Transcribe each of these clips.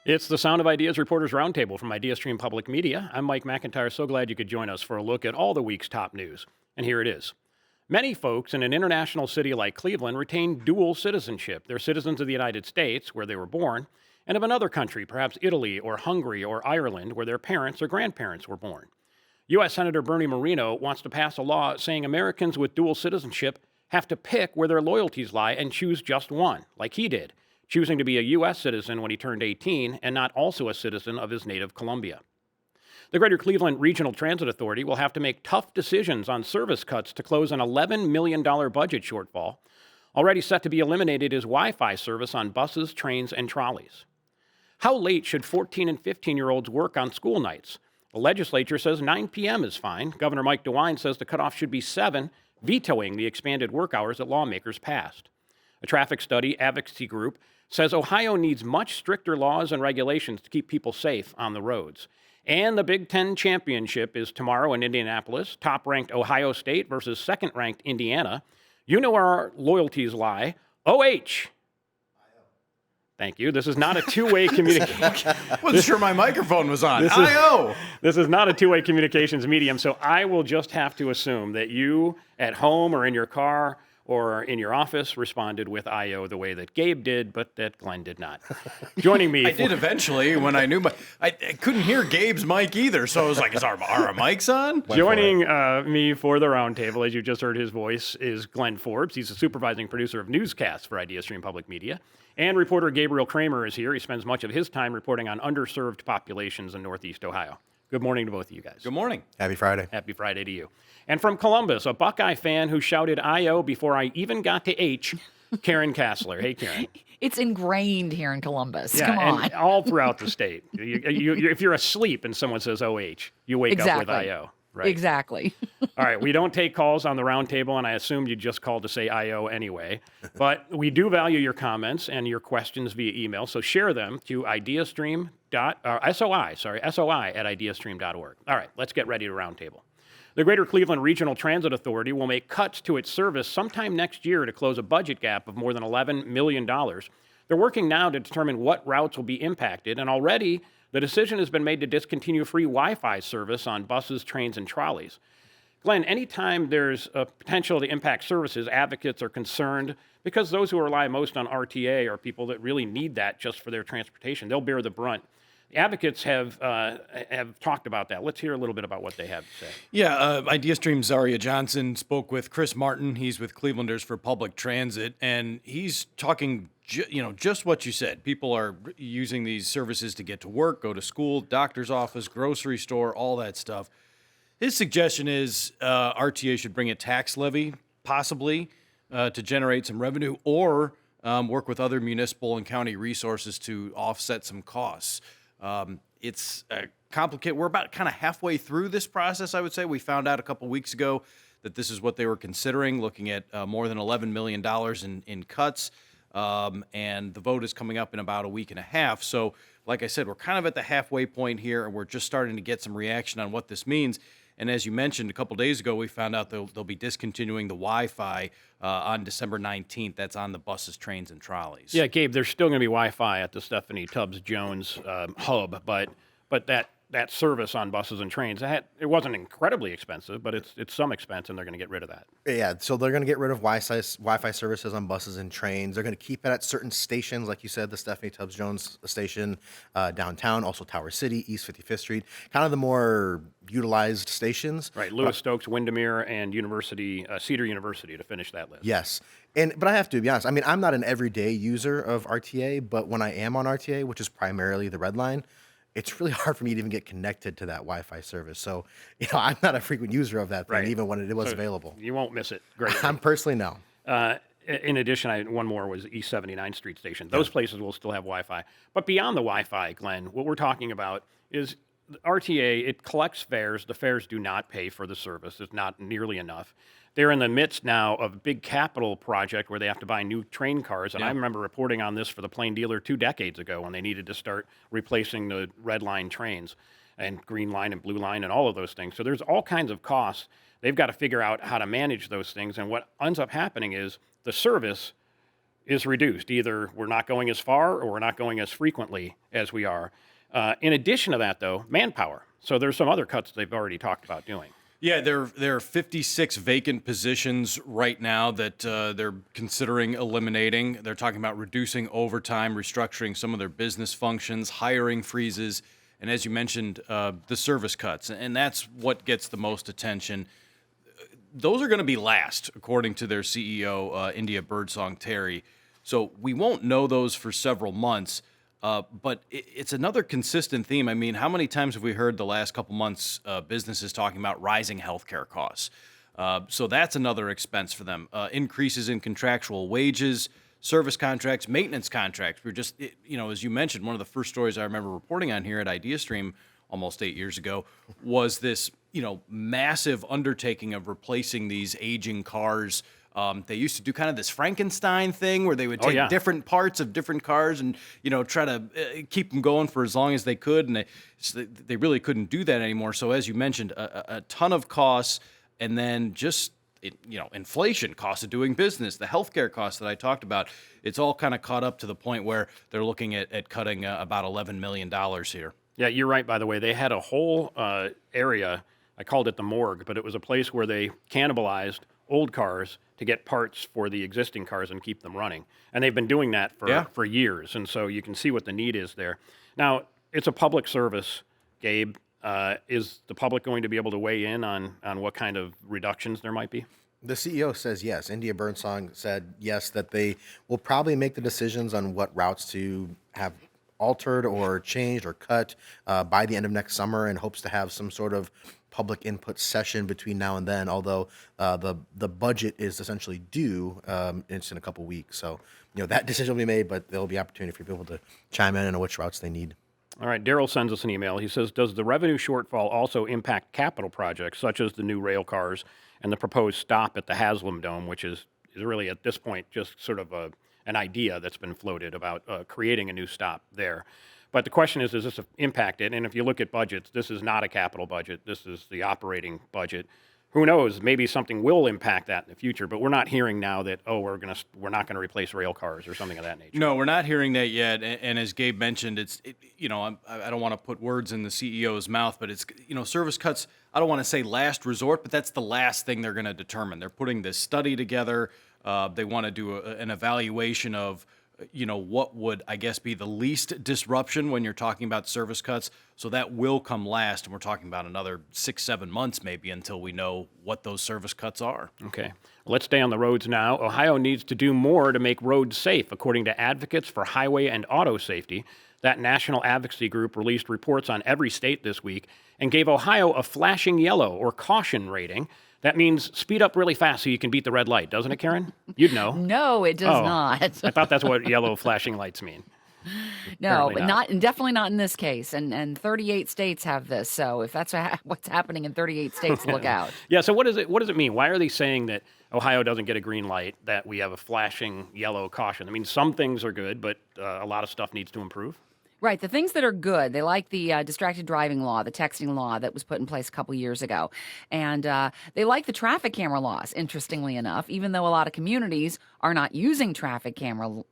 It's the Sound of Ideas Reporters Roundtable from IdeaStream Public Media. I'm Mike McIntyre. So glad you could join us for a look at all the week's top news. And here it is. Many folks in an international city like Cleveland retain dual citizenship. They're citizens of the United States, where they were born, and of another country, perhaps Italy or Hungary or Ireland, where their parents or grandparents were born. U.S. Senator Bernie Moreno wants to pass a law saying Americans with dual citizenship have to pick where their loyalties lie and choose just one, like he did, choosing to be a U.S. citizen when he turned 18 and not also a citizen of his native Colombia. The Greater Cleveland Regional Transit Authority will have to make tough decisions on service cuts to close an $11 million budget shortfall. Already set to be eliminated is Wi-Fi service on buses, trains, and trolleys. How late should 14 and 15-year-olds work on school nights? The legislature says 9 p.m. is fine. Governor Mike DeWine says the cutoff should be 7, vetoing the expanded work hours that lawmakers passed. A traffic study advocacy group says Ohio needs much stricter laws and regulations to keep people safe on the roads. And the Big Ten Championship is tomorrow in Indianapolis. Top-ranked Ohio State versus second-ranked Indiana. You know where our loyalties lie. OH. Thank you. This is not a two-way communication. Wasn't sure my microphone was on. This is not a two-way communications medium, so I will just have to assume that you at home or in your car or in your office responded with IO the way that Gabe did, but that Glenn did not. Joining me. I did eventually when I knew I couldn't hear Gabe's mic either, so I was like, are our mics on? Joining me for the roundtable, as you just heard his voice, is Glenn Forbes. He's the supervising producer of newscasts for IdeaStream Public Media. And reporter Gabriel Kramer is here. He spends much of his time reporting on underserved populations in Northeast Ohio. Good morning to both of you guys. Good morning. Happy Friday. Happy Friday to you. And from Columbus, a Buckeye fan who shouted IO before I even got to H, Karen Kassler. Hey, Karen. It's ingrained here in Columbus. Yeah, Come on. and all throughout the state. If you're asleep and someone says OH, you wake up with IO. Right. Exactly. All right, we don't take calls on the roundtable, and I assumed you just called to say IO anyway. But we do value your comments and your questions via email, so share them to SOI at ideastream.org. All right, let's get ready to roundtable. The Greater Cleveland Regional Transit Authority will make cuts to its service sometime next year to close a budget gap of more than $11 million. They're working now to determine what routes will be impacted, and already the decision has been made to discontinue free Wi-Fi service on buses, trains, and trolleys. Glenn, anytime there's a potential to impact services, advocates are concerned because those who rely most on RTA are people that really need that just for their transportation. They'll bear the brunt. The advocates have talked about that. Let's hear a little bit about what they have to say. Yeah, IdeaStream's Zaria Johnson spoke with Chris Martin. He's with Clevelanders for Public Transit, and he's talking just what you said. People are using these services to get to work, go to school, doctor's office, grocery store, all that stuff. His suggestion is RTA should bring a tax levy, possibly, to generate some revenue, or work with other municipal and county resources to offset some costs. It's complicated. We're about kind of halfway through this process, I would say. We found out a couple weeks ago that this is what they were considering, looking at more than $11 million in cuts. And the vote is coming up in about a week and a half. So, like I said, we're kind of at the halfway point here, and we're just starting to get some reaction on what this means. And as you mentioned, a couple days ago, we found out they'll be discontinuing the Wi-Fi on December 19th. That's on the buses, trains, and trolleys. Yeah, Gabe, there's still going to be Wi-Fi at the Stephanie Tubbs Jones hub, but that service on buses and trains, it wasn't incredibly expensive, but it's some expense, and they're going to get rid of that. Yeah, so they're going to get rid of Wi-Fi services on buses and trains. They're going to keep it at certain stations, like you said, the Stephanie Tubbs Jones station downtown, also Tower City, East 55th Street, kind of the more utilized stations. Right, Lewis Stokes, Windermere, and Cedar University to finish that list. Yes. But I have to be honest. I mean, I'm not an everyday user of RTA, but when I am on RTA, which is primarily the Red Line, it's really hard for me to even get connected to that Wi-Fi service. So, I'm not a frequent user of that thing, Right. even when it was available. You won't miss it. Great. I'm personally no. In addition, one more was East 79th Street Station. Those places will still have Wi-Fi. But beyond the Wi-Fi, Glenn, what we're talking about is RTA, it collects fares. The fares do not pay for the service. It's not nearly enough. They're in the midst now of a big capital project where they have to buy new train cars. And I remember reporting on this for the Plain Dealer 2 decades ago when they needed to start replacing the Red Line trains and Green Line and Blue Line and all of those things. So there's all kinds of costs. They've got to figure out how to manage those things. And what ends up happening is the service is reduced. Either we're not going as far or we're not going as frequently as we are. In addition to that, though, manpower. So there's some other cuts they've already talked about doing. Yeah, there are 56 vacant positions right now that they're considering eliminating. They're talking about reducing overtime, restructuring some of their business functions, hiring freezes, and as you mentioned, the service cuts. And that's what gets the most attention. Those are going to be last, according to their CEO, India Birdsong Terry. So we won't know those for several months. But it's another consistent theme. I mean, how many times have we heard the last couple months businesses talking about rising healthcare costs? So that's another expense for them. Increases in contractual wages, service contracts, maintenance contracts. We're just, as you mentioned, one of the first stories I remember reporting on here at IdeaStream almost 8 years ago was this, massive undertaking of replacing these aging cars. They used to do kind of this Frankenstein thing where they would take different parts of different cars and, try to keep them going for as long as they could. And they really couldn't do that anymore. So as you mentioned, a ton of costs, and then just, inflation, costs of doing business, the healthcare costs that I talked about, it's all kind of caught up to the point where they're looking at cutting about $11 million here. Yeah, you're right, by the way. They had a whole area, I called it the morgue, but it was a place where they cannibalized old cars to get parts for the existing cars and keep them running. And they've been doing that for years. And so you can see what the need is there. Now, it's a public service, Gabe. Is the public going to be able to weigh in on what kind of reductions there might be? The CEO says yes. India Birdsong said yes, that they will probably make the decisions on what routes to have altered or changed or cut by the end of next summer, and hopes to have some sort of public input session between now and then, although the budget is essentially due it's in a couple weeks. So, that decision will be made, but there'll be opportunity for people to chime in on which routes they need. All right, Daryl sends us an email. He says, does the revenue shortfall also impact capital projects, such as the new rail cars and the proposed stop at the Haslam Dome, which is really at this point just sort of an idea that's been floated about creating a new stop there? But the question is, does this impact it? And if you look at budgets, this is not a capital budget. This is the operating budget. Who knows? Maybe something will impact that in the future. But we're not hearing now that, we're not going to replace rail cars or something of that nature. No, we're not hearing that yet. And as Gabe mentioned, I don't want to put words in the CEO's mouth, but it's, service cuts, I don't want to say last resort, but that's the last thing they're going to determine. They're putting this study together. They want to do an evaluation of, what would, I guess, be the least disruption when you're talking about service cuts. So that will come last, and we're talking about another 6-7 months maybe until we know what those service cuts are. Okay. Let's stay on the roads now. Ohio needs to do more to make roads safe, according to Advocates for Highway and Auto Safety. That national advocacy group released reports on every state this week and gave Ohio a flashing yellow or caution rating. That means speed up really fast so you can beat the red light, doesn't it, Karen? You'd know. No, it does not. I thought that's what yellow flashing lights mean. No, Apparently but not definitely not in this case. And 38 states have this. So if that's what's happening in 38 states, look out. Yeah, so what does it mean? Why are they saying that Ohio doesn't get a green light, that we have a flashing yellow caution? I mean, some things are good, but a lot of stuff needs to improve. Right. The things that are good, they like the distracted driving law, the texting law that was put in place a couple years ago. And they like the traffic camera laws, interestingly enough, even though a lot of communities are not using traffic camera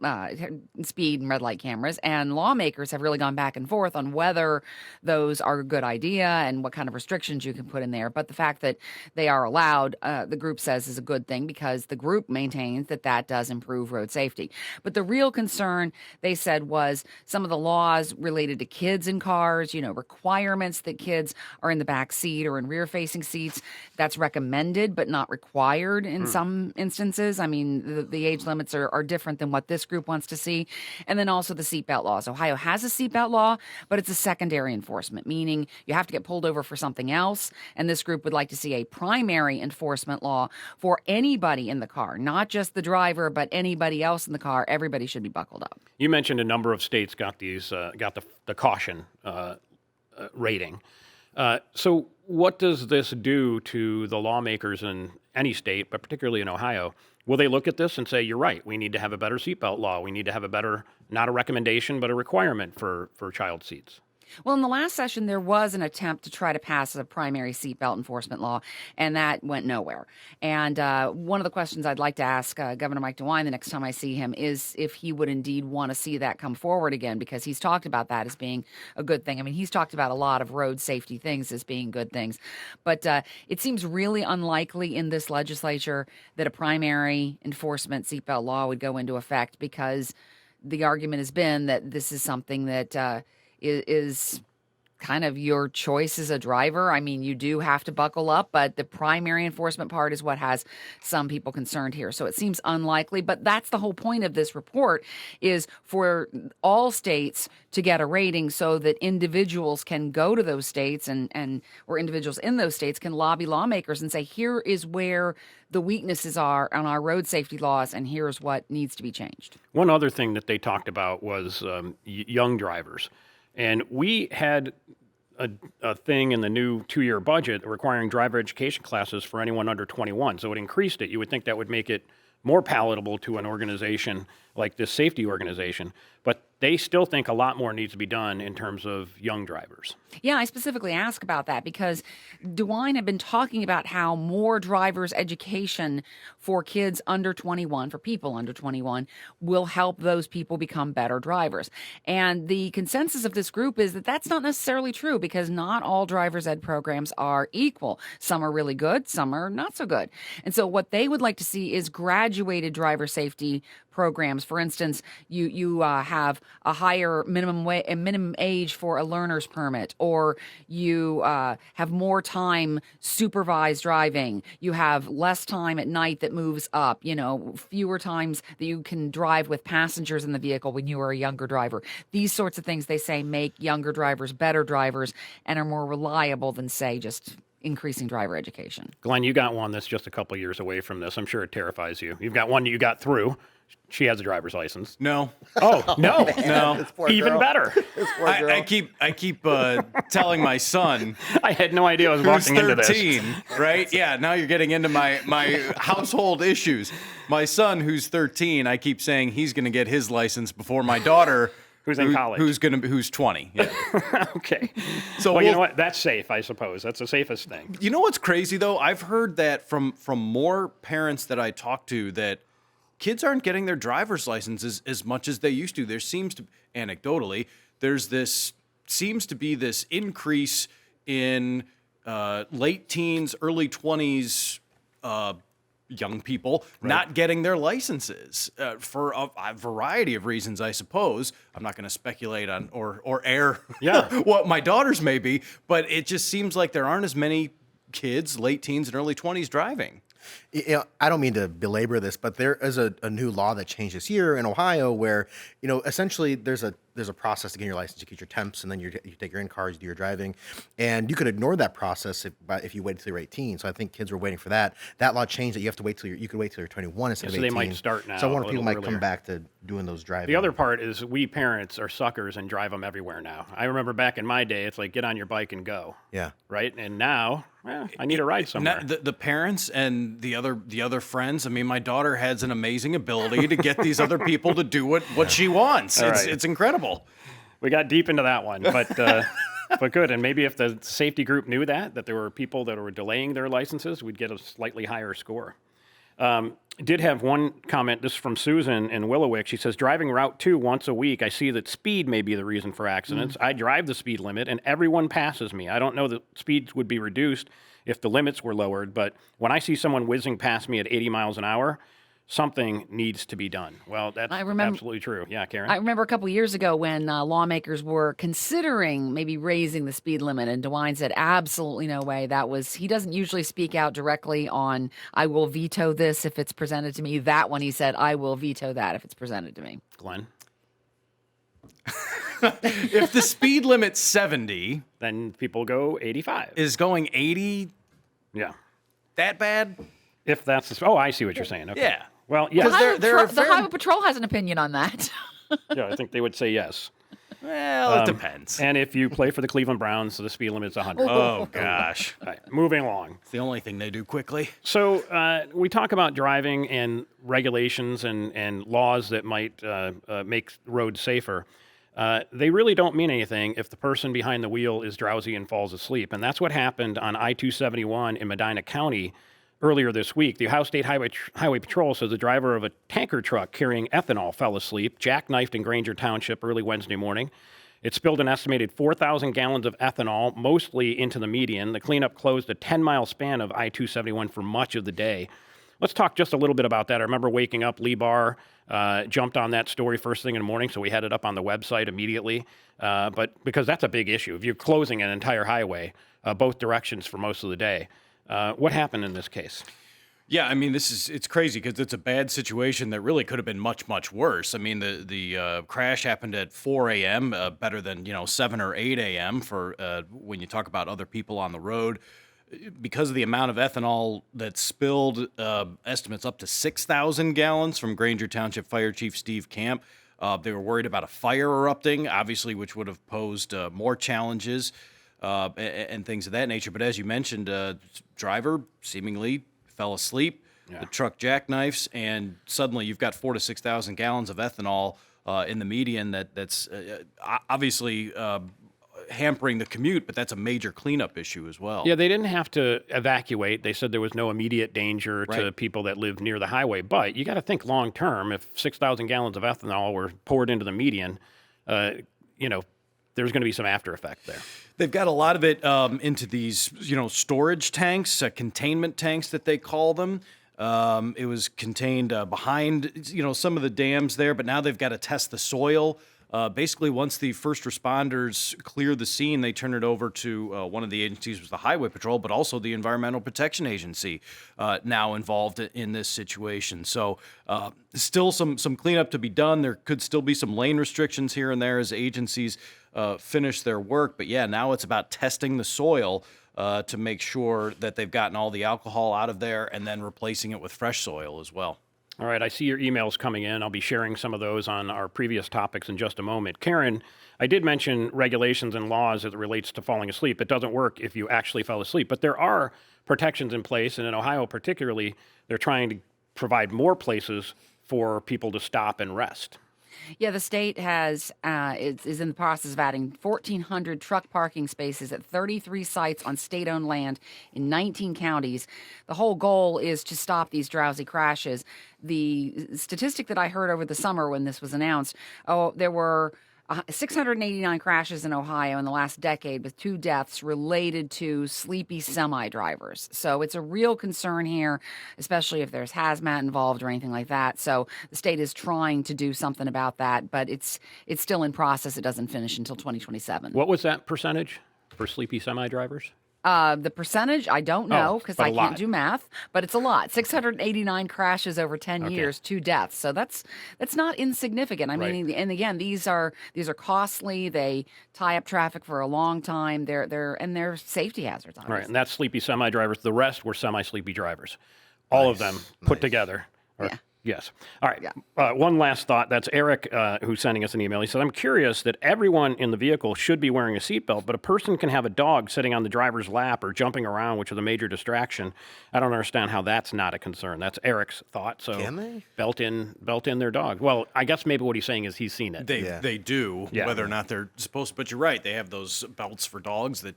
speed and red light cameras. And lawmakers have really gone back and forth on whether those are a good idea and what kind of restrictions you can put in there. But the fact that they are allowed, the group says is a good thing, because the group maintains that does improve road safety. But the real concern, they said, was some of the laws related to kids in cars, requirements that kids are in the back seat or in rear-facing seats. That's recommended, but not required in some instances. I mean, the age limits are different than what this group wants to see. And then also the seatbelt laws. Ohio has a seatbelt law, but it's a secondary enforcement, meaning you have to get pulled over for something else. And this group would like to see a primary enforcement law for anybody in the car, not just the driver, but anybody else in the car. Everybody should be buckled up. You mentioned a number of states got these got the caution rating. So what does this do to the lawmakers in any state, but particularly in Ohio? Will they look at this and say, you're right, we need to have a better seatbelt law. We need to have a better, not a recommendation, but a requirement for child seats? Well, in the last session, there was an attempt to try to pass a primary seatbelt enforcement law, and that went nowhere. And one of the questions I'd like to ask Governor Mike DeWine the next time I see him is if he would indeed want to see that come forward again, because he's talked about that as being a good thing. I mean, he's talked about a lot of road safety things as being good things, but it seems really unlikely in this legislature that a primary enforcement seatbelt law would go into effect, because the argument has been that this is something that is kind of your choice as a driver. I mean, you do have to buckle up, but the primary enforcement part is what has some people concerned here. So it seems unlikely, but that's the whole point of this report, is for all states to get a rating so that individuals can go to those states and or individuals in those states can lobby lawmakers and say, here is where the weaknesses are on our road safety laws, and here's what needs to be changed. One other thing that they talked about was young drivers. And we had a thing in the new 2-year budget requiring driver education classes for anyone under 21. So it increased it. You would think that would make it more palatable to an organization like this safety organization. But they still think a lot more needs to be done in terms of young drivers. Yeah, I specifically ask about that because DeWine had been talking about how more driver's education for kids under 21, for people under 21, will help those people become better drivers. And the consensus of this group is that that's not necessarily true, because not all driver's ed programs are equal. Some are really good, some are not so good. And so what they would like to see is graduated driver safety programs. For instance, you have a higher minimum age for a learner's permit, or you have more time supervised driving. You have less time at night that moves up, fewer times that you can drive with passengers in the vehicle when you are a younger driver. These sorts of things, they say, make younger drivers better drivers and are more reliable than, say, just increasing driver education. Glenn, you got one that's just a couple years away from this. I'm sure it terrifies you. You've got one that you got through. She has a driver's license. No. Oh, no. No. Even better. I keep telling my son, I had no idea I was who's walking into this. 13, right? Yeah, now you're getting into my household issues. My son, who's 13, I keep saying he's going to get his license before my daughter, Who's in college. who's 20. Yeah. Okay. So Well, you know what? That's safe, I suppose. That's the safest thing. You know what's crazy though? I've heard that from more parents that I talk to, that kids aren't getting their driver's licenses as much as they used to. There seems to, anecdotally, seems to be this increase in late teens, early 20s young people not getting their licenses for a variety of reasons, I suppose. I'm not going to speculate on or air what my daughters may be, but it just seems like there aren't as many kids, late teens and early 20s driving. I don't mean to belabor this, but there is a new law that changed this year in Ohio where, essentially there's a process to get your license. You get your temps, and then you take your in cars, you do your driving, and you could ignore that process if you wait till you're 18. So I think kids were waiting for that. That law changed that you have to wait till you could wait till you're 21 instead of 18. So they might start now. So I wonder a if people little might earlier. come back to doing those driving. The other part is we parents are suckers and drive them everywhere now. I remember back in my day, it's like, get on your bike and go. Yeah. Right? And now, I need a ride somewhere. The parents and the other friends. I mean, my daughter has an amazing ability to get these other people to do what she wants. It's incredible. We got deep into that one, but but good. And maybe if the safety group knew that there were people that were delaying their licenses, we'd get a slightly higher score. Did have one comment, this is from Susan in Willowick. She says, driving Route 2 once a week, I see that speed may be the reason for accidents. I drive the speed limit, and everyone passes me. I don't know that speeds would be reduced if the limits were lowered, but when I see someone whizzing past me at 80 miles an hour, something needs to be done. Well, that's absolutely true. Yeah, Karen? I remember a couple years ago when lawmakers were considering maybe raising the speed limit, and DeWine said, absolutely no way. He doesn't usually speak out directly on, I will veto this if it's presented to me. That one, he said, I will veto that if it's presented to me. Glenn? If the speed limit's 70, Then people go 85. is going 80 Yeah. that bad? If that's the... Oh, I see what you're saying. Okay. Yeah. Well, yeah. The Highway Patrol has an opinion on that. Yeah, I think they would say yes. Well, it depends. And if you play for the Cleveland Browns, the speed limit's 100. Oh, gosh. All right, moving along. It's the only thing they do quickly. So we talk about driving and regulations and laws that might make roads safer. They really don't mean anything if the person behind the wheel is drowsy and falls asleep. And that's what happened on I-271 in Medina County earlier this week. The Ohio State Highway Patrol says the driver of a tanker truck carrying ethanol fell asleep, jackknifed in Granger Township early Wednesday morning. It spilled an estimated 4,000 gallons of ethanol, mostly into the median. The cleanup closed a 10-mile span of I-271 for much of the day. Let's talk just a little bit about that. I remember waking up, Lee Barr jumped on that story first thing in the morning, so we had it up on the website immediately. But because that's a big issue. If you're closing an entire highway, both directions for most of the day, what happened in this case? Yeah, I mean, it's crazy because it's a bad situation that really could have been much, much worse. I mean, the crash happened at 4 a.m., better than, 7 or 8 a.m. for when you talk about other people on the road. Because of the amount of ethanol that spilled, estimates up to 6,000 gallons from Granger Township Fire Chief Steve Camp. They were worried about a fire erupting, obviously, which would have posed more challenges and things of that nature. But as you mentioned, driver seemingly fell asleep. Yeah. The truck jackknifes, and suddenly you've got 4,000 to 6,000 gallons of ethanol in the median. That's obviously hampering the commute, but that's a major cleanup issue as well. Yeah, they didn't have to evacuate. They said there was no immediate danger to people that lived near the highway. But you got to think long term. If 6,000 gallons of ethanol were poured into the median, there's going to be some after effect there. They've got a lot of it into these, storage tanks, containment tanks that they call them. It was contained behind, some of the dams there, but now they've got to test the soil. Basically, once the first responders clear the scene, they turn it over to one of the agencies, was the Highway Patrol, but also the Environmental Protection Agency now involved in this situation. So still some cleanup to be done. There could still be some lane restrictions here and there as agencies finish their work. But yeah, now it's about testing the soil to make sure that they've gotten all the alcohol out of there and then replacing it with fresh soil as well. All right, I see your emails coming in. I'll be sharing some of those on our previous topics in just a moment. Karen, I did mention regulations and laws as it relates to falling asleep. It doesn't work if you actually fell asleep, but there are protections in place, and in Ohio particularly, they're trying to provide more places for people to stop and rest. Yeah, the state is in the process of adding 1,400 truck parking spaces at 33 sites on state-owned land in 19 counties. The whole goal is to stop these drowsy crashes. The statistic that I heard over the summer when this was announced, there were 689 crashes in Ohio in the last decade, with 2 deaths related to sleepy semi-drivers. So it's a real concern here, especially if there's hazmat involved or anything like that. So the state is trying to do something about that, but it's still in process. It doesn't finish until 2027. What was that percentage for sleepy semi-drivers? The percentage, I don't know because I can't do math, but it's a lot. 689 crashes over 10 years, 2 deaths. So that's not insignificant. I mean, and again, these are costly. They tie up traffic for a long time. They're safety hazards. Obviously. Right, and that's sleepy semi-drivers. The rest were semi-sleepy drivers. All of them put together. Yeah. Yes. All right. Yeah. One last thought. That's Eric who's sending us an email. He said, I'm curious that everyone in the vehicle should be wearing a seatbelt, but a person can have a dog sitting on the driver's lap or jumping around, which is a major distraction. I don't understand how that's not a concern. That's Eric's thought. So can they? Belt in their dog. Well, I guess maybe what he's saying is he's seen it. They do, whether or not they're supposed to. But you're right. They have those belts for dogs that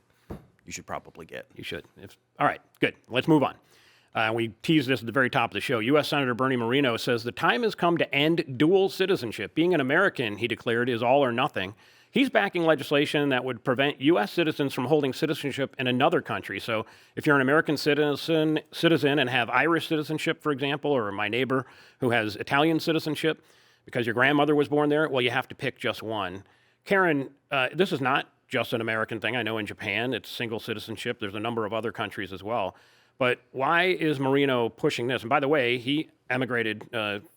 you should probably get. You should. All right. Good. Let's move on. We teased this at the very top of the show. U.S. Senator Bernie Moreno says the time has come to end dual citizenship. Being an American, he declared, is all or nothing. He's backing legislation that would prevent U.S. citizens from holding citizenship in another country. So if you're an American citizen and have Irish citizenship, for example, or my neighbor who has Italian citizenship because your grandmother was born there, well, you have to pick just one. Karen, this is not just an American thing. I know in Japan it's single citizenship. There's a number of other countries as well. But why is Moreno pushing this? And by the way, he emigrated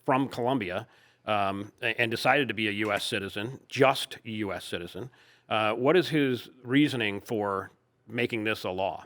from Colombia and decided to be a U.S. citizen, just a U.S. citizen. What is his reasoning for making this a law?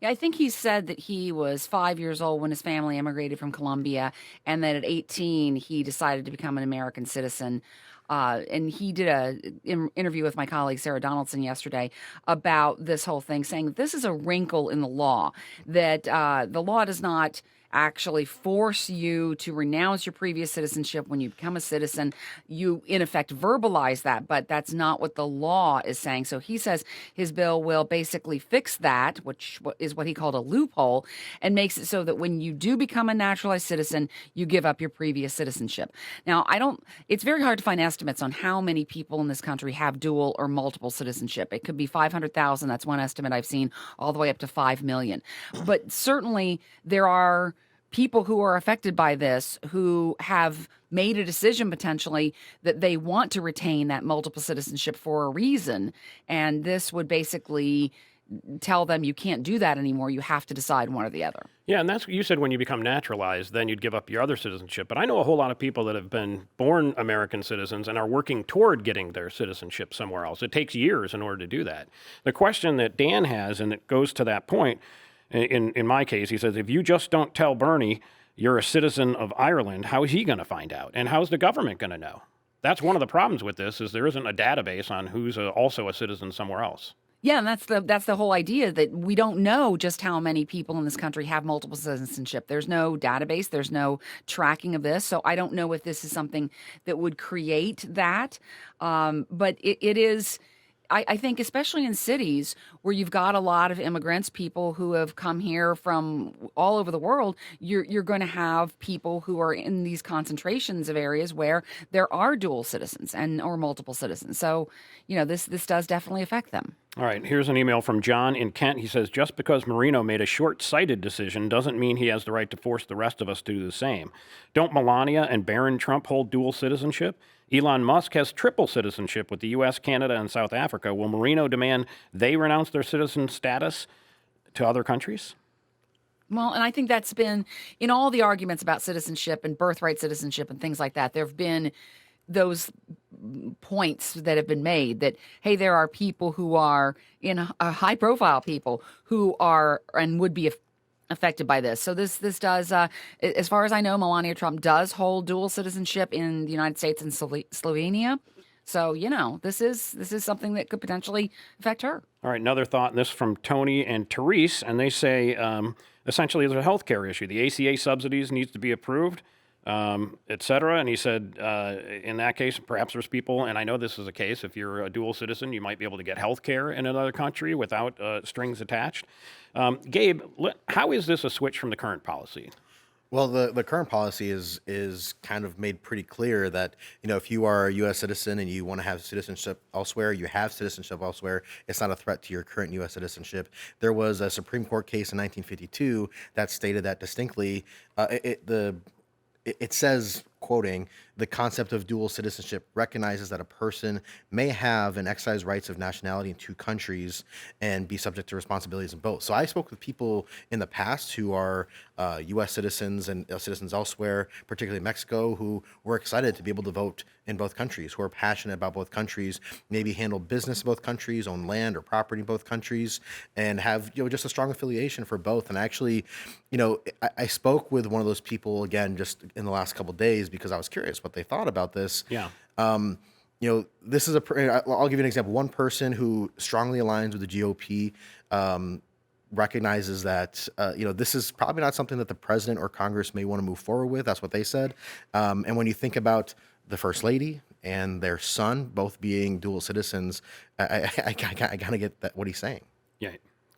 Yeah, I think he said that he was 5 years old when his family immigrated from Colombia, and that at 18 he decided to become an American citizen. And he did an interview with my colleague Sarah Donaldson yesterday about this whole thing, saying that this is a wrinkle in the law, that the law does not actually force you to renounce your previous citizenship when you become a citizen. You, in effect, verbalize that, but that's not what the law is saying. So he says his bill will basically fix that, which is what he called a loophole, and makes it so that when you do become a naturalized citizen, you give up your previous citizenship. Now, it's very hard to find estimates on how many people in this country have dual or multiple citizenship. It could be 500,000. That's one estimate I've seen, all the way up to 5 million. But certainly there are people who are affected by this who have made a decision potentially that they want to retain that multiple citizenship for a reason. And this would basically tell them you can't do that anymore. You have to decide one or the other. Yeah, and that's what you said when you become naturalized, then you'd give up your other citizenship. But I know a whole lot of people that have been born American citizens and are working toward getting their citizenship somewhere else. It takes years in order to do that. The question that Dan has, and it goes to that point, in my case, he says, if you just don't tell Bernie you're a citizen of Ireland, how is he going to find out? And how's the government going to know? That's one of the problems with this, is there isn't a database on who's also a citizen somewhere else. Yeah, and that's the whole idea, that we don't know just how many people in this country have multiple citizenship. There's no database, there's no tracking of this, so I don't know if this is something that would create that. But it is. I think especially in cities where you've got a lot of immigrants, people who have come here from all over the world, you're going to have people who are in these concentrations of areas where there are dual citizens or multiple citizens. So, this does definitely affect them. All right, here's an email from John in Kent. He says, just because Marino made a short-sighted decision doesn't mean he has the right to force the rest of us to do the same. Don't Melania and Barron Trump hold dual citizenship? Elon Musk has triple citizenship with the U.S., Canada, and South Africa. Will Marino demand they renounce their citizen status to other countries? Well, and I think that's been in all the arguments about citizenship and birthright citizenship and things like that. There have been those points that have been made that, hey, there are people who are high profile people who are and would be affected by this. So this does, as far as I know, Melania Trump does hold dual citizenship in the United States and Slovenia. So, this is something that could potentially affect her. All right, another thought, and this from Tony and Therese, and they say, essentially, there's a health care issue. The ACA subsidies needs to be approved, et cetera. And he said, in that case, perhaps there's people, and I know this is the case, if you're a dual citizen, you might be able to get health care in another country without strings attached. Gabe, how is this a switch from the current policy? Well, the current policy is kind of made pretty clear that, if you are a U.S. citizen and you want to have citizenship elsewhere, you have citizenship elsewhere. It's not a threat to your current U.S. citizenship. There was a Supreme Court case in 1952 that stated that distinctly. It says, quoting, the concept of dual citizenship recognizes that a person may have and exercise rights of nationality in two countries and be subject to responsibilities in both. So I spoke with people in the past who are U.S. citizens and citizens elsewhere, particularly Mexico, who were excited to be able to vote in both countries, who are passionate about both countries, maybe handle business in both countries, own land or property in both countries, and have just a strong affiliation for both. And actually, I spoke with one of those people again just in the last couple of days because I was curious what they thought about this. Yeah. This is I'll give you an example. One person who strongly aligns with the GOP recognizes that, this is probably not something that the president or Congress may want to move forward with. That's what they said. And when you think about the First Lady and their son both being dual citizens, I kind of get what he's saying. Yeah,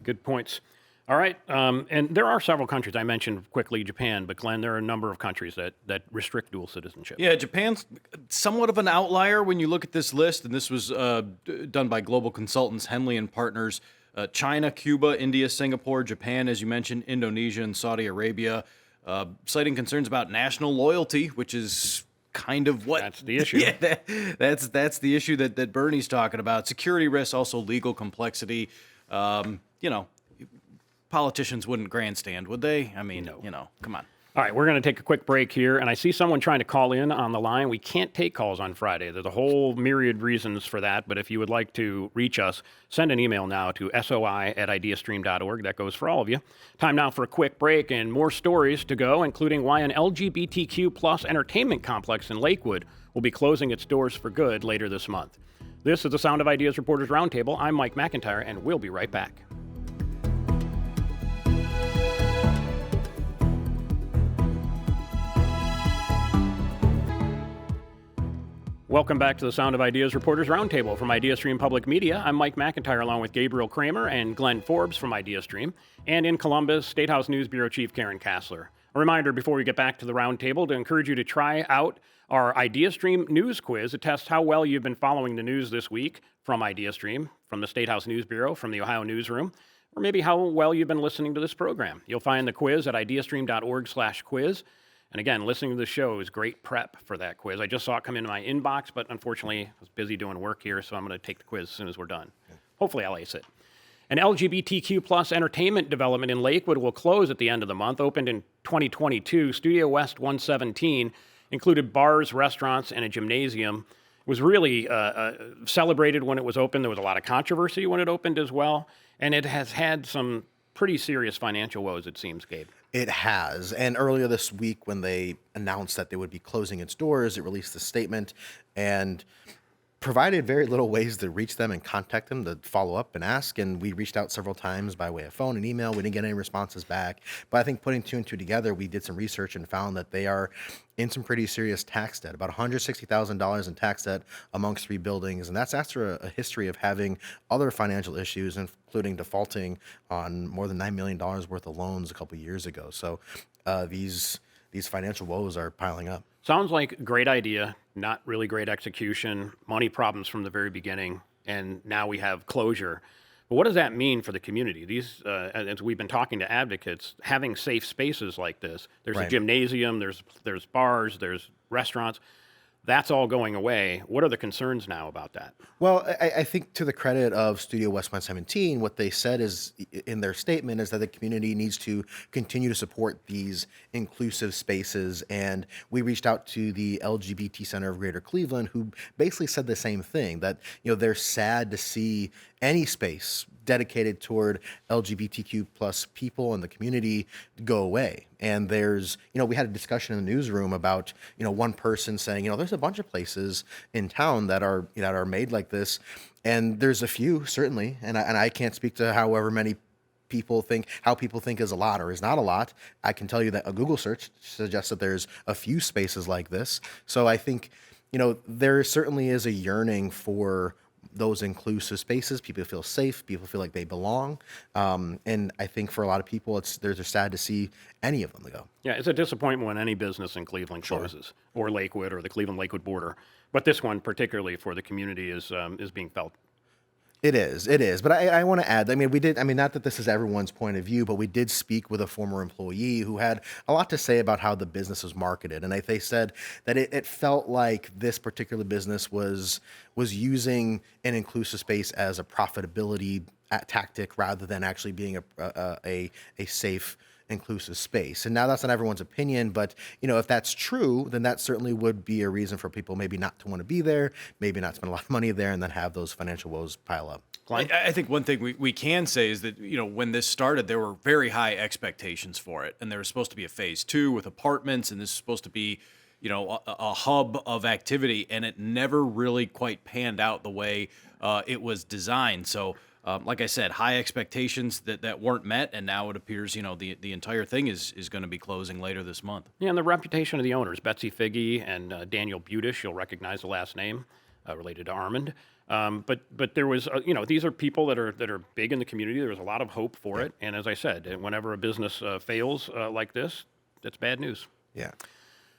good points. All right, and there are several countries. I mentioned quickly Japan, but Glenn, there are a number of countries that restrict dual citizenship. Yeah, Japan's somewhat of an outlier when you look at this list, and this was done by global consultants Henley and Partners. China, Cuba, India, Singapore, Japan, as you mentioned, Indonesia, and Saudi Arabia, citing concerns about national loyalty, which is kind of what... That's the issue. Yeah, that's the issue that Bernie's talking about. Security risks, also legal complexity. Politicians wouldn't grandstand, would they? I mean, No. Come on. All right, we're going to take a quick break here, and I see someone trying to call in on the line. We can't take calls on Friday. There's a whole myriad reasons for that, but if you would like to reach us, send an email now to soi@ideastream.org. That goes for all of you. Time now for a quick break and more stories to go, including why an LGBTQ plus entertainment complex in Lakewood will be closing its doors for good later this month. This is the Sound of Ideas Reporters Roundtable. I'm Mike McIntyre, and we'll be right back. Welcome back to the Sound of Ideas Reporters Roundtable from IdeaStream Public Media. I'm Mike McIntyre along with Gabriel Kramer and Glenn Forbes from IdeaStream. And in Columbus, State House News Bureau Chief Karen Kassler. A reminder before we get back to the roundtable to encourage you to try out our IdeaStream News Quiz to test how well you've been following the news this week from IdeaStream, from the State House News Bureau, from the Ohio Newsroom, or maybe how well you've been listening to this program. You'll find the quiz at ideastream.org/quiz. And again, listening to the show is great prep for that quiz. I just saw it come into my inbox, but unfortunately, I was busy doing work here, so I'm going to take the quiz as soon as we're done. Hopefully, I'll ace it. An LGBTQ plus entertainment development in Lakewood will close at the end of the month. Opened in 2022, Studio West 117 included bars, restaurants, and a gymnasium. It was really celebrated when it was open. There was a lot of controversy when it opened as well, and it has had some pretty serious financial woes, it seems, Gabe. It has. And earlier this week, when they announced that they would be closing its doors, it released a statement and provided very little ways to reach them and contact them to follow up and ask. And we reached out several times by way of phone and email. We didn't get any responses back. But I think putting two and two together, we did some research and found that they are in some pretty serious tax debt, about $160,000 in tax debt amongst three buildings. And that's after a history of having other financial issues, including defaulting on more than $9 million worth of loans a couple years ago. So these financial woes are piling up. Sounds like a great idea, not really great execution, money problems from the very beginning, and now we have closure. But what does that mean for the community? These, as we've been talking to advocates, having safe spaces like this, there's a gymnasium, there's bars, there's restaurants, that's all going away. What are the concerns now about that? Well, I think to the credit of Studio West 117, what they said is in their statement is that the community needs to continue to support these inclusive spaces. And we reached out to the LGBT Center of Greater Cleveland, who basically said the same thing, that they're sad to see any space dedicated toward LGBTQ plus people in the community go away. And there's, we had a discussion in the newsroom about, one person saying, there's a bunch of places in town that are made like this. And there's a few, certainly. And I can't speak to however many how people think is a lot or is not a lot. I can tell you that a Google search suggests that there's a few spaces like this. So I think, there certainly is a yearning for those inclusive spaces. People feel safe. People feel like they belong. And I think for a lot of people, they're sad to see any of them go. Yeah, it's a disappointment when any business in Cleveland closes, or Lakewood, or the Cleveland-Lakewood border. But this one, particularly for the community, is being felt. It is. But I want to add, not that this is everyone's point of view, but we did speak with a former employee who had a lot to say about how the business was marketed. And they said that it felt like this particular business was using an inclusive space as a profitability tactic rather than actually being a safe, inclusive space. And now that's not everyone's opinion, but if that's true, then that certainly would be a reason for people maybe not to want to be there, maybe not spend a lot of money there, and then have those financial woes pile up. I think one thing we can say is that, when this started, there were very high expectations for it. And there was supposed to be a phase 2 with apartments, and this is supposed to be, a hub of activity. And it never really quite panned out the way it was designed. So, like I said, high expectations that weren't met. And now it appears, the entire thing is going to be closing later this month. Yeah, and the reputation of the owners, Betsy Figge and Daniel Budish, you'll recognize the last name, related to Armand. But there was, these are people that are big in the community. There was a lot of hope for it. And as I said, whenever a business fails like this, that's bad news. Yeah.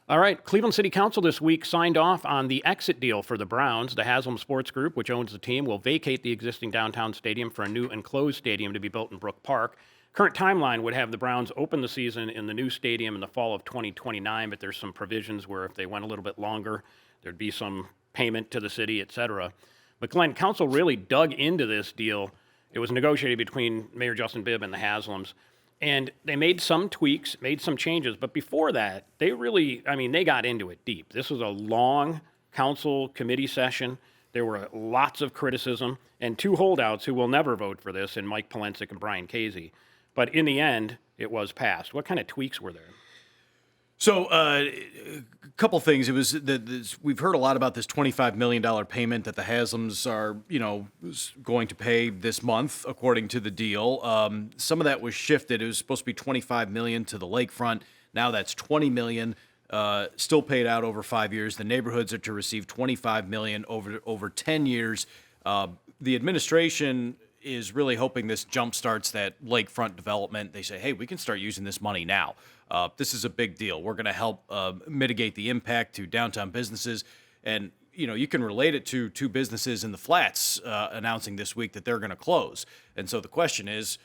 All right. Cleveland City Council this week signed off on the exit deal for the Browns. The Haslam Sports Group, which owns the team, will vacate the existing downtown stadium for a new enclosed stadium to be built in Brook Park. Current timeline would have the Browns open the season in the new stadium in the fall of 2029, but there's some provisions where if they went a little bit longer, there'd be some payment to the city, et cetera. But Glenn, council really dug into this deal. It was negotiated between Mayor Justin Bibb and the Haslams. And they made some tweaks, made some changes. But before that, they really, they got into it deep. This was a long council committee session. There were lots of criticism and two holdouts who will never vote for this, in Mike Polensek and Brian Casey. But in the end, it was passed. What kind of tweaks were there? So, a couple things. It was we've heard a lot about this $25 million payment that the Haslams are, going to pay this month, according to the deal. Some of that was shifted. It was supposed to be $25 million to the lakefront. Now that's $20 million. still paid out over 5 years. The neighborhoods are to receive $25 million over 10 years. The administration is really hoping this jumpstarts that lakefront development. They say, hey, we can start using this money now. This is a big deal. We're going to help mitigate the impact to downtown businesses. And, you can relate it to two businesses in the Flats announcing this week that they're going to close. And so the question is,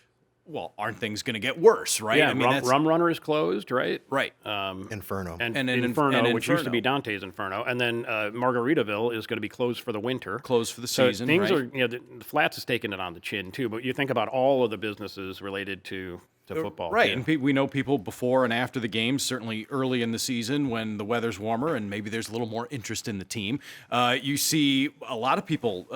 well, aren't things going to get worse, right? Yeah, Rum Runner is closed, right? Right. Inferno. And And Inferno, which used to Inferno. be Dante's Inferno, and then Margaritaville is going to be closed for the winter. Closed for the So season, things right? are, the Flats is taking it on the chin too. But you think about all of the businesses related to football, Right, too. and we know people before and after the games, certainly early in the season when the weather's warmer and maybe there's a little more interest in the team. You see a lot of people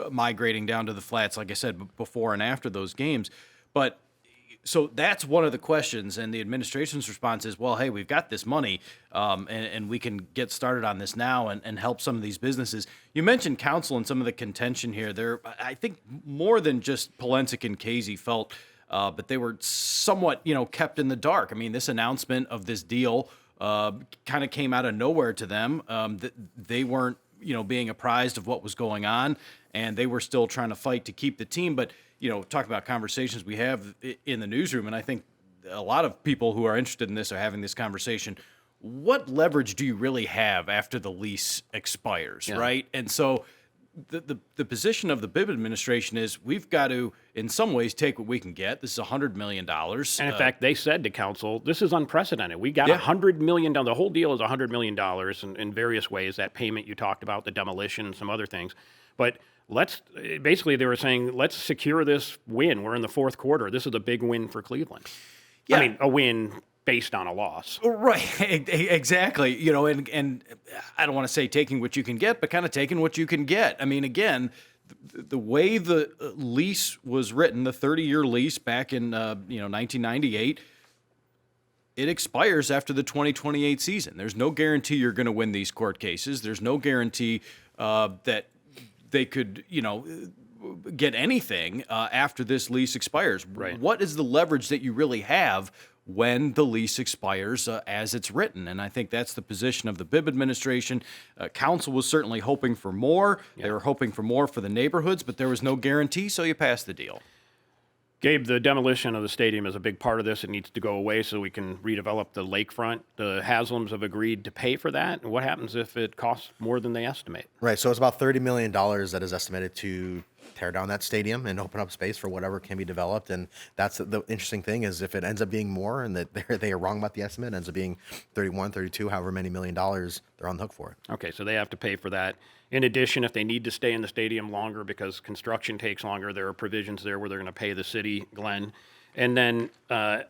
migrating down to the Flats, like I said, before and after those games. But so that's one of the questions, and the administration's response is, well, hey, we've got this money, and we can get started on this now and help some of these businesses. You mentioned council and some of the contention here. There, I think more than just Polensek and Casey felt, but they were somewhat, kept in the dark. I mean, this announcement of this deal kind of came out of nowhere to them. They weren't, being apprised of what was going on, and they were still trying to fight to keep the team. But talk about conversations we have in the newsroom, and I think a lot of people who are interested in this are having this conversation. What leverage do you really have after the lease expires, right? And so the position of the Bibb administration is we've got to, in some ways, take what we can get. This is $100 million. And in fact, they said to council, this is unprecedented. We got $100 million. The whole deal is $100 million in various ways. That payment you talked about, the demolition, and some other things. But basically, they were saying, let's secure this win. We're in the fourth quarter. This is a big win for Cleveland. Yeah. I mean, a win based on a loss. Right, exactly. And I don't want to say taking what you can get, but kind of taking what you can get. I mean, again, the way the lease was written, the 30-year lease back in 1998, it expires after the 2028 season. There's no guarantee you're going to win these court cases. There's no guarantee that they could, get anything after this lease expires. Right. What is the leverage that you really have when the lease expires as it's written? And I think that's the position of the Bibb administration. Council was certainly hoping for more. They were hoping for more for the neighborhoods, but there was no guarantee, so you passed the deal. Gabe, the demolition of the stadium is a big part of this. It needs to go away so we can redevelop the lakefront. The Haslams have agreed to pay for that. And what happens if it costs more than they estimate? Right. So it's about $30 million that is estimated to tear down that stadium and open up space for whatever can be developed. And that's the interesting thing is if it ends up being more and that they are wrong about the estimate, it ends up being 31, 32, however many $1 million, they're on the hook for it. Okay, so they have to pay for that. In addition, if they need to stay in the stadium longer because construction takes longer, there are provisions there where they're going to pay the city, Glenn. And then the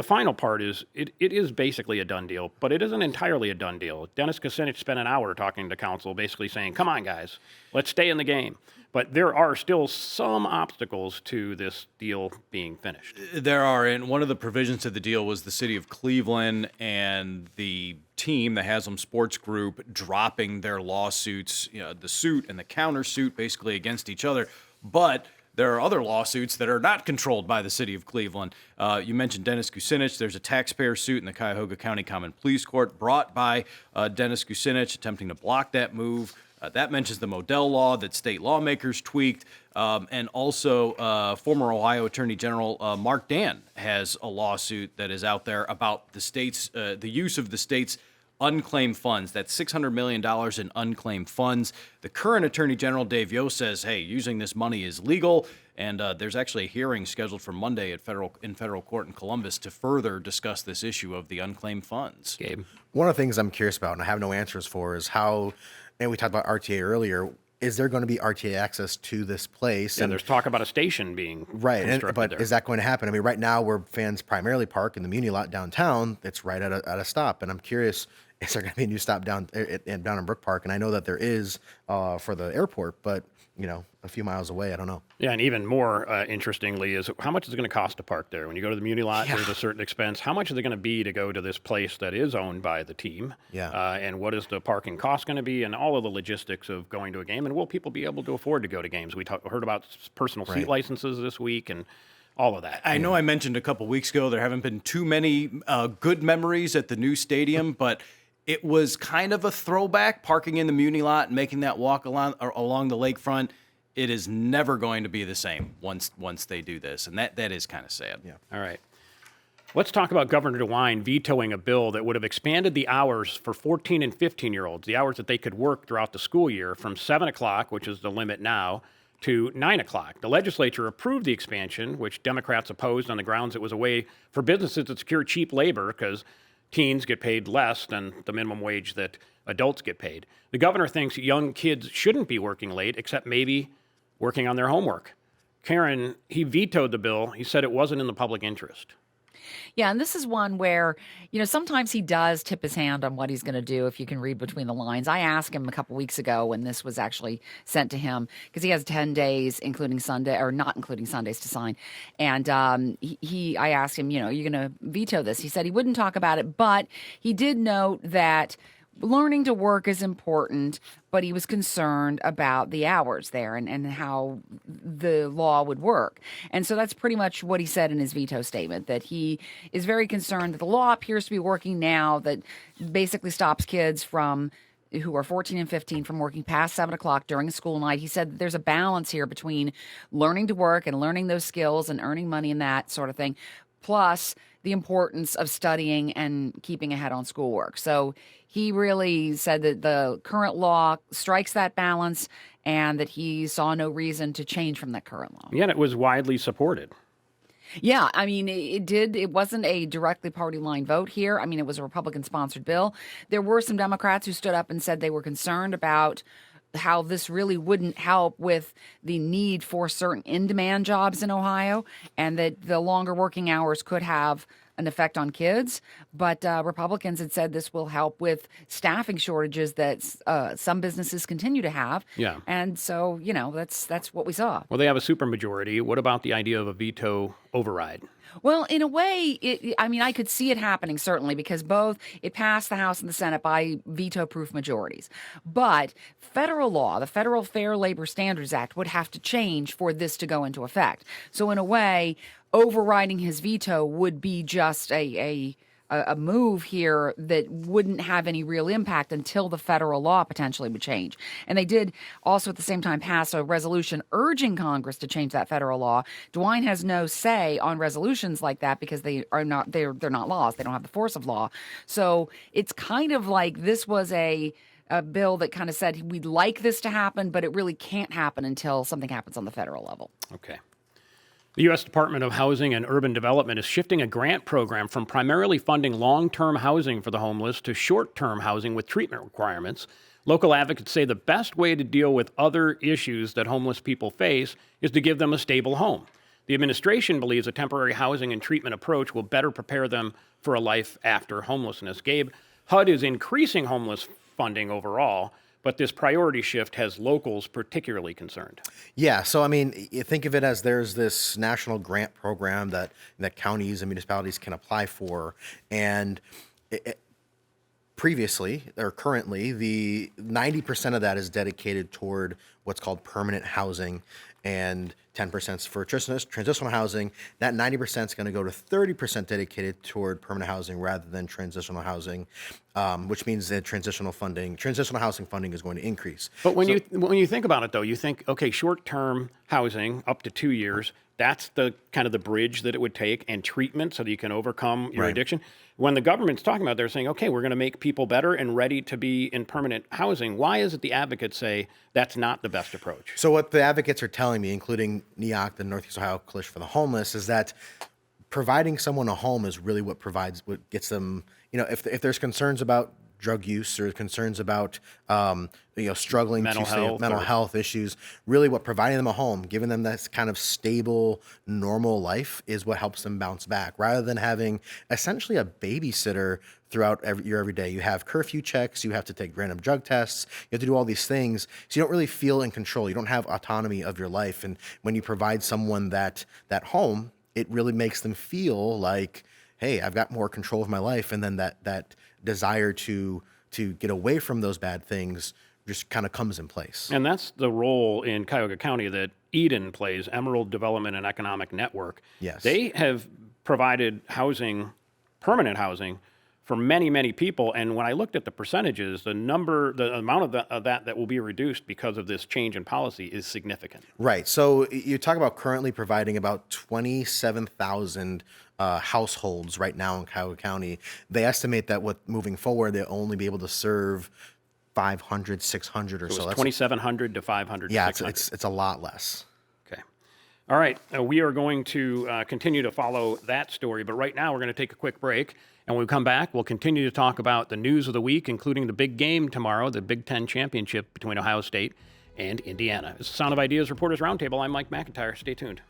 final part is it is basically a done deal, but it isn't entirely a done deal. Dennis Kucinich spent an hour talking to council, basically saying, come on, guys, let's stay in the game. But there are still some obstacles to this deal being finished. There are, and one of the provisions of the deal was the city of Cleveland and the team, the Haslam Sports Group, dropping their lawsuits, the suit and the countersuit basically against each other. But there are other lawsuits that are not controlled by the city of Cleveland. You mentioned Dennis Kucinich. There's a taxpayer suit in the Cuyahoga County Common Pleas Court brought by Dennis Kucinich, attempting to block that move. That mentions the Modell law that state lawmakers tweaked. And also former Ohio Attorney General Mark Dan has a lawsuit that is out there about the state's, the use of the state's unclaimed funds. That's $600 million in unclaimed funds. The current Attorney General, Dave Yost, says, hey, using this money is legal. And there's actually a hearing scheduled for Monday at federal court in Columbus to further discuss this issue of the unclaimed funds. Gabe? One of the things I'm curious about and I have no answers for is how, and we talked about RTA earlier, is there going to be RTA access to this place? Yeah, And there's talk about a station being right, constructed but there. is that going to happen? I mean, right now where fans primarily park in the Muni lot downtown, it's right at a stop, and I'm curious, is there going to be a new stop down in Brook Park? And I know that there is for the airport, but a few miles away, I don't know. Yeah, and even more interestingly is how much is it going to cost to park there? When you go to the Muni lot, there's a certain expense. How much is it going to be to go to this place that is owned by the team? Yeah. And what is the parking cost going to be and all of the logistics of going to a game? And will people be able to afford to go to games? We heard about personal seat Right. licenses this week and all of that. I know I mentioned a couple weeks ago there haven't been too many good memories at the new stadium, but it was kind of a throwback, parking in the Muni lot and making that walk along the lakefront. It is never going to be the same once they do this, and that is kind of sad. Yeah. All right. Let's talk about Governor DeWine vetoing a bill that would have expanded the hours for 14 and 15-year-olds, the hours that they could work throughout the school year, from 7 o'clock, which is the limit now, to 9 o'clock. The legislature approved the expansion, which Democrats opposed on the grounds it was a way for businesses to secure cheap labor because teens get paid less than the minimum wage that adults get paid. The governor thinks young kids shouldn't be working late, except maybe working on their homework. Karen, he vetoed the bill. He said it wasn't in the public interest. Yeah, and this is one where, sometimes he does tip his hand on what he's going to do, if you can read between the lines. I asked him a couple weeks ago when this was actually sent to him, because he has 10 days, including Sunday, or not including Sundays, to sign. And I asked him, are you going to veto this? He said he wouldn't talk about it, but he did note that learning to work is important, but he was concerned about the hours there and how the law would work. And so that's pretty much what he said in his veto statement, that he is very concerned that the law appears to be working now that basically stops kids who are 14 and 15 from working past 7 o'clock during a school night. He said that there's a balance here between learning to work and learning those skills and earning money and that sort of thing, plus the importance of studying and keeping ahead on schoolwork. So he really said that the current law strikes that balance and that he saw no reason to change from that current law. Yet it was widely supported. Yeah, I mean, it wasn't a directly party line vote here. I mean, it was a Republican-sponsored bill. There were some Democrats who stood up and said they were concerned about how this really wouldn't help with the need for certain in-demand jobs in Ohio, and that the longer working hours could have an effect on kids. But Republicans had said this will help with staffing shortages that some businesses continue to have. Yeah. And so, that's what we saw. Well, they have a supermajority. What about the idea of a veto override? Well, in a way, I could see it happening, certainly, because both it passed the House and the Senate by veto-proof majorities. But federal law, the Federal Fair Labor Standards Act, would have to change for this to go into effect. So in a way, overriding his veto would be just a move here that wouldn't have any real impact until the federal law potentially would change. And they did also at the same time pass a resolution urging Congress to change that federal law. DeWine has no say on resolutions like that because they're not laws. They don't have the force of law. So it's kind of like this was a bill that kind of said we'd like this to happen, but it really can't happen until something happens on the federal level. Okay. The U.S. Department of Housing and Urban Development is shifting a grant program from primarily funding long-term housing for the homeless to short-term housing with treatment requirements. Local advocates say the best way to deal with other issues that homeless people face is to give them a stable home. The administration believes a temporary housing and treatment approach will better prepare them for a life after homelessness. Gabe, HUD is increasing homeless funding overall, but this priority shift has locals particularly concerned. Yeah, so you think of it as there's this national grant program that counties and municipalities can apply for, and previously or currently, the 90% of that is dedicated toward what's called permanent housing, and 10% for transitional housing. That 90% is going to go to 30% dedicated toward permanent housing rather than transitional housing, which means that transitional housing funding is going to increase. But when you think about it, though, you think, okay, short-term housing up to 2 years, that's the kind of the bridge that it would take, and treatment so that you can overcome your addiction. When the government's talking about, they're saying, okay, we're going to make people better and ready to be in permanent housing. Why is it the advocates say that's not the best approach? So what the advocates are telling me, including NEOC, the Northeast Ohio Coalition for the Homeless, is that providing someone a home is really what gets them, if there's concerns about drug use or concerns about struggling mental health issues, really what providing them a home, giving them this kind of stable, normal life is what helps them bounce back, rather than having essentially a babysitter throughout your every day. You have curfew checks, you have to take random drug tests, you have to do all these things, so you don't really feel in control. You don't have autonomy of your life, and when you provide someone that home, it really makes them feel like, hey, I've got more control of my life, and then that desire to get away from those bad things just kind of comes in place. And that's the role in Cuyahoga County that Eden plays, Emerald Development and Economic Network. Yes. They have provided housing, permanent housing, for many, many people. And when I looked at the percentages, the amount of that will be reduced because of this change in policy is significant. Right. So you talk about currently providing about 27,000 households right now in Cuyahoga County. They estimate that moving forward, they'll only be able to serve 500, 600 or So so. it's 2,700 to 500 to Yeah, 600. it's a lot less. Okay. All right. We are going to continue to follow that story, but right now we're going to take a quick break. And when we come back, we'll continue to talk about the news of the week, including the big game tomorrow, the Big Ten Championship between Ohio State and Indiana. It's the Sound of Ideas Reporters Roundtable. I'm Mike McIntyre. Stay tuned.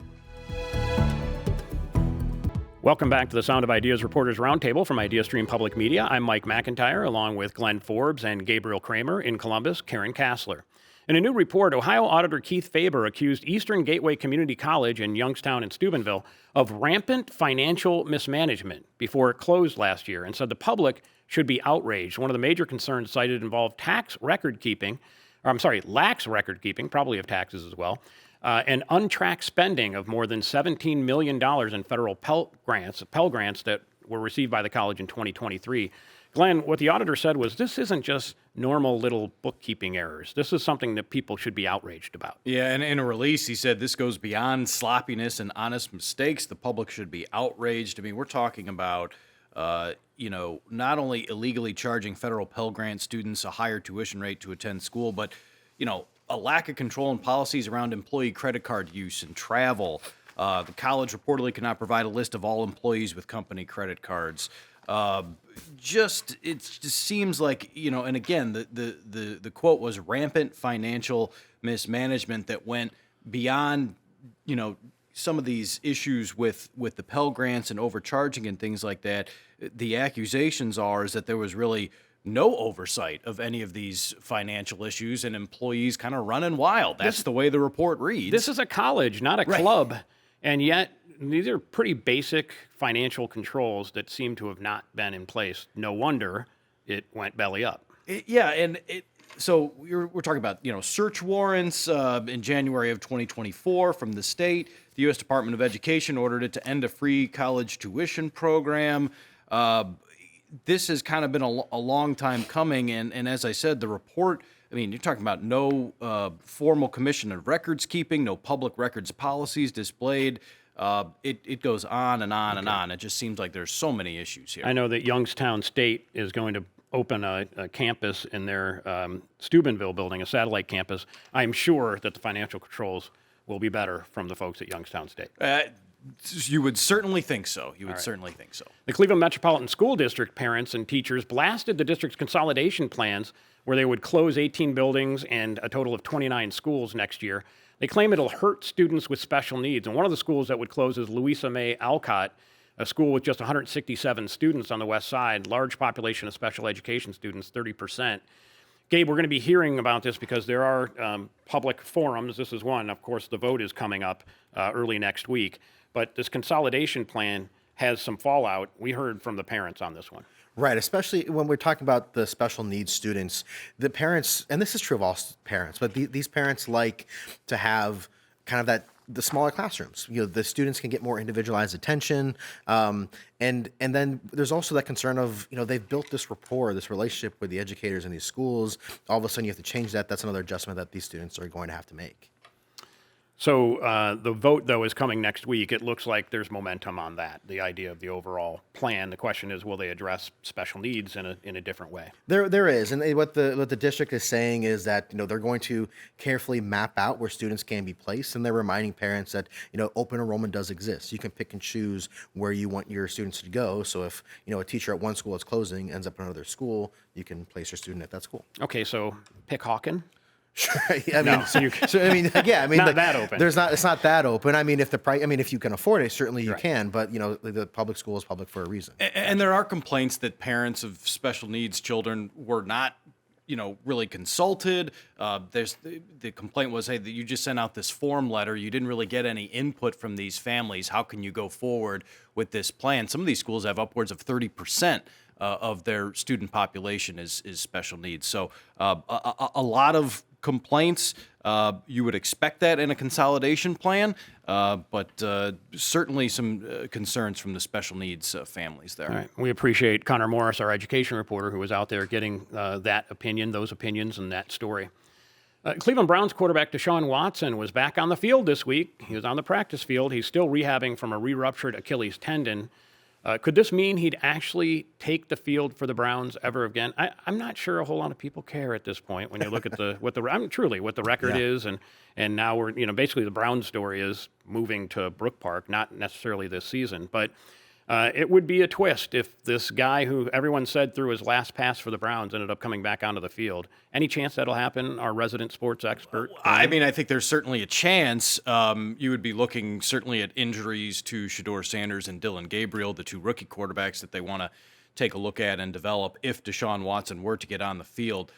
Welcome back to the Sound of Ideas Reporters Roundtable from IdeaStream Public Media. I'm Mike McIntyre, along with Glenn Forbes and Gabriel Kramer. In Columbus, Karen Kassler. In a new report, Ohio Auditor Keith Faber accused Eastern Gateway Community College in Youngstown and Steubenville of rampant financial mismanagement before it closed last year, and said the public should be outraged. One of the major concerns cited involved lax record keeping, probably of taxes as well, and untracked spending of more than $17 million in federal Pell Grants that were received by the college in 2023. Glenn, what the auditor said was this isn't just normal little bookkeeping errors. This is something that people should be outraged about. Yeah, and in a release, he said this goes beyond sloppiness and honest mistakes. The public should be outraged. I mean, we're talking about, not only illegally charging federal Pell Grant students a higher tuition rate to attend school, but, a lack of control and policies around employee credit card use and travel. The college reportedly cannot provide a list of all employees with company credit cards. It just seems like, and again, the quote was rampant financial mismanagement that went beyond, some of these issues with the Pell Grants and overcharging and things like that. The accusations is that there was really no oversight of any of these financial issues and employees kind of running wild. That's the way the report reads. This is a college, not a club. And yet, these are pretty basic financial controls that seem to have not been in place. No wonder it went belly up. So we're talking about, search warrants in January of 2024 from the state. The U.S. Department of Education ordered it to end a free college tuition program. This has kind of been a long time coming. And as I said, the report, you're talking about no formal commission of records keeping, no public records policies displayed. It goes on and on and on. It just seems like there's so many issues here. I know that Youngstown State is going to open a campus in their Steubenville building, a satellite campus. I'm sure that the financial controls will be better from the folks at Youngstown State. You would certainly think so. Certainly think so. The Cleveland Metropolitan School District parents and teachers blasted the district's consolidation plans where they would close 18 buildings and a total of 29 schools next year. They claim it'll hurt students with special needs. And one of the schools that would close is Louisa May Alcott, a school with just 167 students on the west side, large population of special education students, 30%. Gabe, we're going to be hearing about this because there are public forums. This is one. Of course, the vote is coming up early next week. But this consolidation plan has some fallout. We heard from the parents on this one. Right, especially when we're talking about the special needs students, the parents, and this is true of all parents, but these parents like to have kind of the smaller classrooms. The students can get more individualized attention, and then there's also that concern of they've built this rapport, this relationship with the educators in these schools. All of a sudden, you have to change that. That's another adjustment that these students are going to have to make. So the vote, though, is coming next week. It looks like there's momentum on that, the idea of the overall plan. The question is, will they address special needs in a different way? There is. And what the district is saying is that, they're going to carefully map out where students can be placed. And they're reminding parents that, open enrollment does exist. You can pick and choose where you want your students to go. So if, a teacher at one school is closing, ends up in another school, you can place your student at that school. Okay, so pick Hawken. Sure. Not that open. It's not that open. If you can afford it, certainly you can. But the public school is public for a reason. And there are complaints that parents of special needs children were not, really consulted. The complaint was, hey, that you just sent out this form letter. You didn't really get any input from these families. How can you go forward with this plan? Some of these schools have upwards of 30% of their student population is special needs. So a lot of complaints. You would expect that in a consolidation plan, but certainly some concerns from the special needs families there. All right. We appreciate Connor Morris, our education reporter, who was out there getting those opinions, and that story. Cleveland Browns quarterback Deshaun Watson was back on the field this week. He was on the practice field. He's still rehabbing from a re-ruptured Achilles tendon. Could this mean he'd actually take the field for the Browns ever again? I'm not sure a whole lot of people care at this point when you look at what the record is, and now we're basically the Browns story is moving to Brook Park, not necessarily this season, but it would be a twist if this guy who everyone said threw his last pass for the Browns ended up coming back onto the field. Any chance that'll happen? Our resident sports expert. I mean, I think there's certainly a chance. You would be looking certainly at injuries to Shedeur Sanders and Dylan Gabriel, the two rookie quarterbacks that they want to take a look at and develop if Deshaun Watson were to get on the field.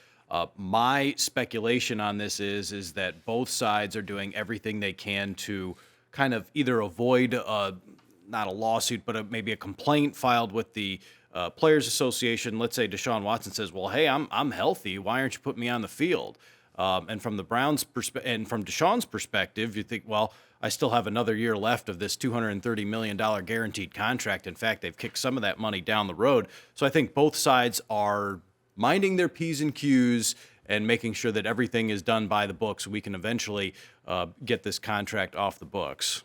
My speculation on this is that both sides are doing everything they can to kind of either avoid not a lawsuit, but maybe a complaint filed with the Players Association. Let's say Deshaun Watson says, "Well, hey, I'm healthy. Why aren't you putting me on the field?" And from the Browns' and from Deshaun's perspective, you think, "Well, I still have another year left of this $230 million guaranteed contract." In fact, they've kicked some of that money down the road. So I think both sides are minding their P's and Q's and making sure that everything is done by the book so we can eventually get this contract off the books.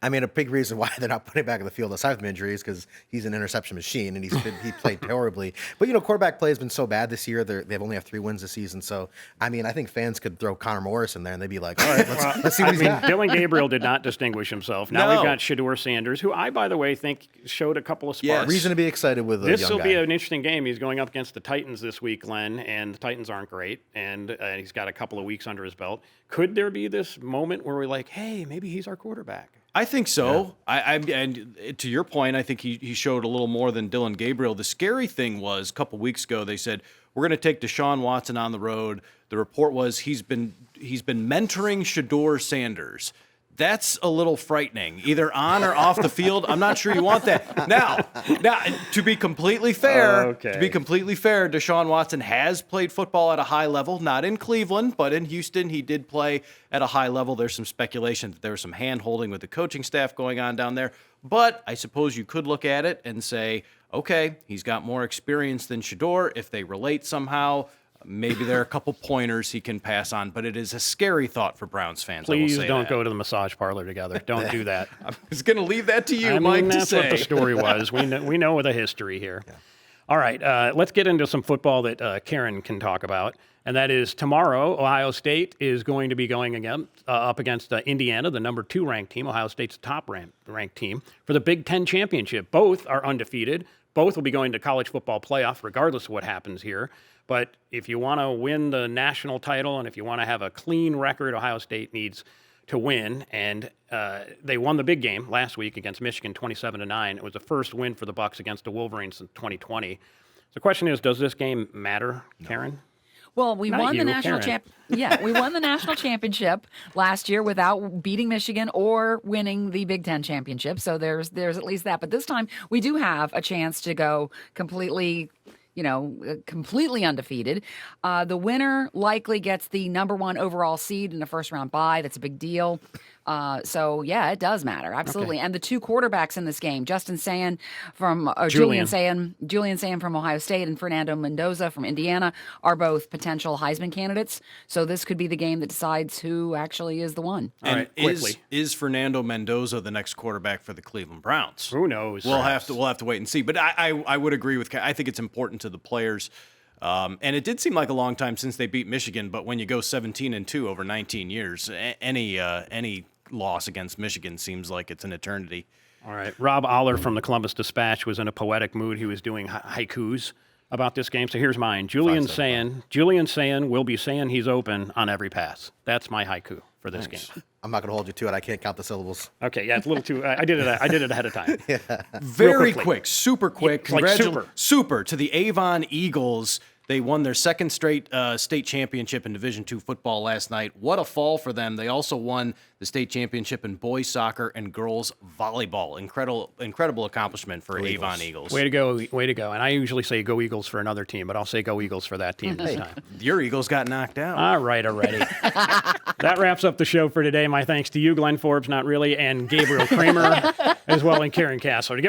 I mean, a big reason why they're not putting him back in the field aside from injuries because he's an interception machine and he played horribly. But quarterback play has been so bad this year. They've only have 3 wins this season. So I mean, I think fans could throw Connor Morris in there and they'd be like, all right, let's see what he's got. Dylan Gabriel did not distinguish himself. Now No. we've got Shedeur Sanders, who I, by the way, think showed a couple of sparks. Yes. Reason to be excited with a This young will guy. be an interesting game. He's going up against the Titans this week, Glenn, and the Titans aren't great, and he's got a couple of weeks under his belt. Could there be this moment where we're like, hey, maybe he's our quarterback? I think so. Yeah. And to your point, I think he showed a little more than Dylan Gabriel. The scary thing was a couple weeks ago they said we're going to take Deshaun Watson on the road. The report was he's been mentoring Shedeur Sanders. That's a little frightening, either on or off the field. I'm not sure you want that. Now, to be completely fair, Deshaun Watson has played football at a high level, not in Cleveland, but in Houston. He did play at a high level. There's some speculation that there was some hand-holding with the coaching staff going on down there. But I suppose you could look at it and say, okay, he's got more experience than Shedeur. If they relate somehow, maybe there are a couple pointers he can pass on, but it is a scary thought for Browns fans. Please I will say don't that. go to the massage parlor together. Don't do that. I was going to leave that to you, I mean, Mike, to that's what say. the story was. We know the history here. Yeah. All right, let's get into some football that Karen can talk about, and that is tomorrow. Ohio State is going to be going again up against Indiana, the number 2 ranked team. Ohio State's top ranked team for the Big Ten championship. Both are undefeated. Both will be going to college football playoff, regardless of what happens here. But if you want to win the national title and if you want to have a clean record, Ohio State needs to win. And they won the big game last week against Michigan, 27-9. It was the first win for the Bucs against the Wolverines since 2020. So the question is, does this game matter, Karen? Well, we Not won you, the national Karen. we won the national championship last year without beating Michigan or winning the Big Ten championship. So there's at least that. But this time we do have a chance to go completely undefeated. The winner likely gets the number 1 overall seed in the first round bye. That's a big deal. So yeah, it does matter. Absolutely. Okay. And the 2 quarterbacks in this game, Julian Sayin from Ohio State and Fernando Mendoza from Indiana, are both potential Heisman candidates. So this could be the game that decides who actually is the one. All right, quickly. Is Fernando Mendoza the next quarterback for the Cleveland Browns? Who knows? We'll have to wait and see. But I would agree with. I think it's important to the players. And it did seem like a long time since they beat Michigan, but when you go 17-2 over 19 years, any loss against Michigan seems like it's an eternity. All right. Rob Aller from the Columbus Dispatch was in a poetic mood. He was doing haikus about this game. So here's mine. Julian Sayin will be saying he's open on every pass. That's my haiku for this game. I'm not going to hold you to it. I can't count the syllables. Okay, yeah, it's a little too. I did it ahead of time. Very quickly. quick, super quick. Like Super to the Avon Eagles. They won their second straight state championship in Division II football last night. What a fall for them. They also won the state championship in boys soccer and girls volleyball. Incredible accomplishment for Avon Eagles. Way to go, way to go. And I usually say go Eagles for another team, but I'll say go Eagles for that team this time. Your Eagles got knocked out. All right, already. That wraps up the show for today. My thanks to you, Glenn Forbes, not really, and Gabriel Kramer, as well, and Karen Castle. To get